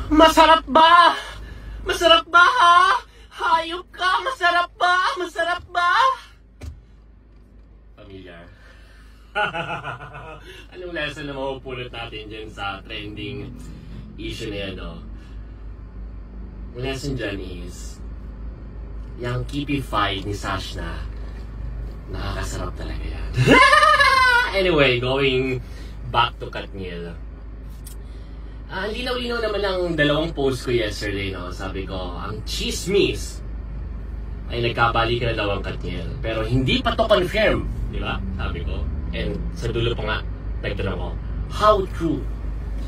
Masarap ba? Masarap ba ha? Hayop ka! Masarap ba? Masarap ba? Familiar. Anong lesson na mapupulot natin dyan sa trending issue na yan, no? The lesson dyan is yung Kipi fight ni Sashna, nakakasarap talaga yan. Anyway, going back to Katniel. Linaw-linaw naman ang dalawang post ko yesterday, no? Sabi ko, ang chismis ay nagkabalikan na daw ang Katniel. Pero hindi pa to confirm, di ba? Sabi ko. And sa dulo pa nga, nagtanong ko, how true?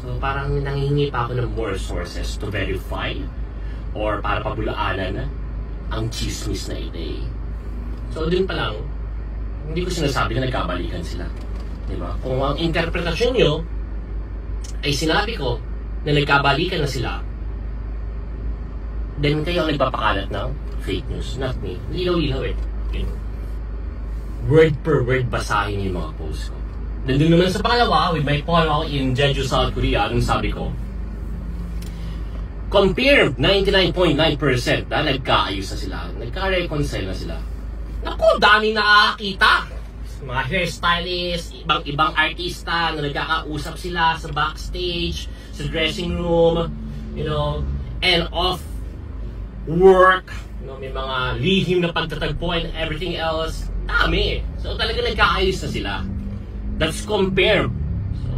So parang nangihingi pa ako ng more sources to verify or para pabulaanan ang chismis na ito. So dun pa lang, hindi ko sinasabi na nagkabalikan sila. Di ba? Kung ang interpretasyon nyo ay sinabi ko na nagkabalikan na sila, then kayo ang nagpapakalat ng fake news, not me. Lilaw-lilaw eh. Word per word basahin yung mga posts ko. Nandun naman sa pangalawa, with my follow in Jeju, South Korea, anong sabi ko? Confirmed 99.9% na nagkaayos na sila. Nagka-reconcile na sila. Naku, dami nakakita. Mga hairstylist, ibang artista na nagkakausap sila sa backstage, sa dressing room, you know, and off work, you know, may mga lihim na pagtatagpo and everything else. Dami. So talaga nagkakaayos na sila. That's confirmed. So,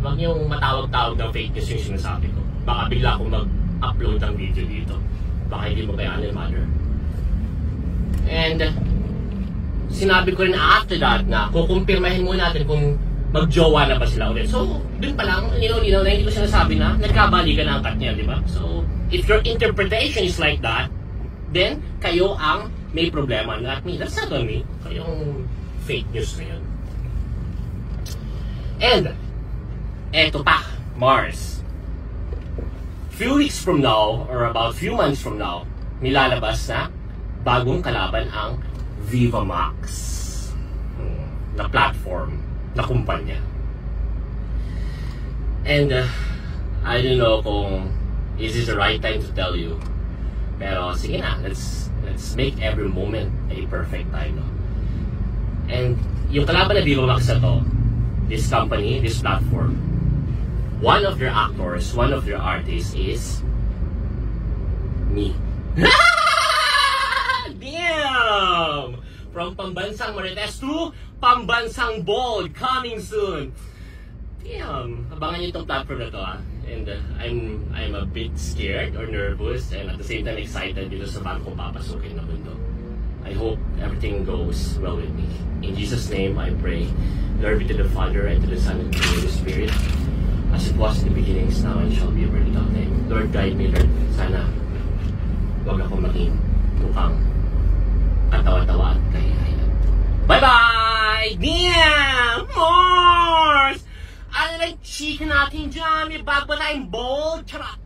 wag niyong matawag-tawag ng fake news yung sinasabi ko. Baka bigla akong mag-upload ng video dito. Baka hindi mo kaya mother. And sinabi ko rin after that na kukumpirmahin muna natin kung magjowa na ba sila ulit. So, dun pa lang, linaw-linaw na hindi ko sinasabi na nagkabalikan na ang Katniel, di ba? So, if your interpretation is like that, then kayo ang may problema, not me. That's not on me. Kayong fake news na yun. And, eto pa, Mars. Few weeks from now, or about few months from now, nilalabas na bagong kalaban ang Viva Max na platform, na kumpanya. And, I don't know kung is this the right time to tell you. Pero sige na, let's make every moment a perfect time, no? And yung kalaban na Viva Max na to, this company, this platform, one of their actors, one of their artists is me. Damn! From Pambansang Marites to Pambansang Bold, coming soon. Damn! Abangan nyo itong platform na to, ah. And I'm a bit scared or nervous and at the same time excited dito sa bago kong papasukin na mundo. I hope everything goes well with me. In Jesus' name I pray. Glory be to the Father and to the Son and to the Holy Spirit, as it was in the beginnings, now and shall be ever without end. Lord, guide me, Lord. Sana huwag ako maging mukhang katawa-tawa at kahihayan. Bye-bye! Damn! Mars! Ano lang chika natin dyan? May bago na tayong bold? Charot!